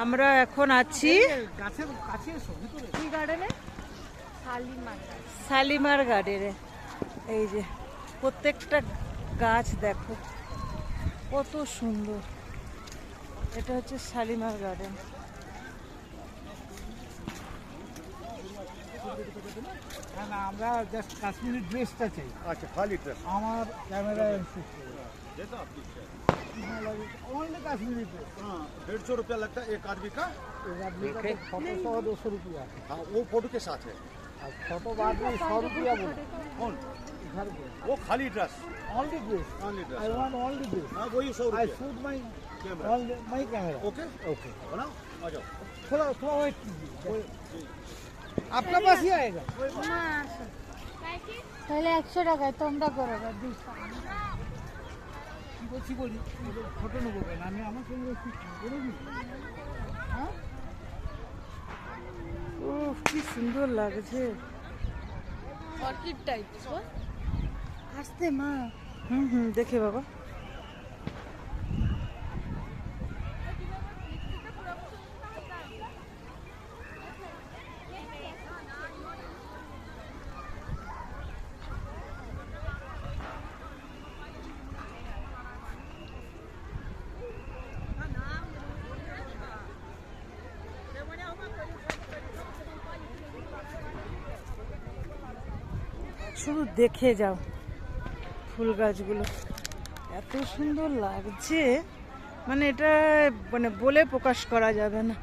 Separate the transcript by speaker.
Speaker 1: আমরা এখন আছি
Speaker 2: কি গার্ডেনে?
Speaker 1: শালিমার গার্ডেনে। এই যে প্রত্যেকটা গাছ দেখো কত সুন্দর। এটা হচ্ছে শালিমার গার্ডেন।
Speaker 3: আমরা জাস্ট কাশ্মীরি ড্রেসটা চাই।
Speaker 4: अच्छा खाली ड्रेस
Speaker 3: আমার ক্যামেরায় ओनली काश्मीरी ड्रेस।
Speaker 4: हाँ 150 रुपया लगता है एक आदमी का।
Speaker 3: फोटो 100-200 रुपया
Speaker 4: हाँ वो फोटो के साथ है।
Speaker 3: और फोटो बाद में 100 रुपया बोलो।
Speaker 4: कौन
Speaker 3: घर पे
Speaker 4: वो खाली dress
Speaker 3: only dress.
Speaker 4: Only dress
Speaker 3: I want only dress.
Speaker 4: हाँ वही 100
Speaker 3: आई
Speaker 4: रुपया
Speaker 3: shoot my
Speaker 4: camera.
Speaker 3: My camera.
Speaker 4: Okay
Speaker 3: okay
Speaker 4: बनाओ आ जाओ।
Speaker 3: थोड़ा थोड़ा वेट कीजिए, आपका पास ही आएगा।
Speaker 2: তাহলে 100 টাকায় তোমরা করো 20 টাকা।
Speaker 3: বলছি বলি ফটো নেবো কেন আমি আমার সঙ্গে একটু করে দিই।
Speaker 2: হ্যাঁ
Speaker 1: ও কি সুন্দর লাগছে।
Speaker 2: অর্কিড টাইপ
Speaker 1: আসতে মা। দেখে বাবা। শুধু দেখে যাও ফুল গাছগুলো এত সুন্দর লাগছে, মানে এটা মানে বলে প্রকাশ করা যাবে না।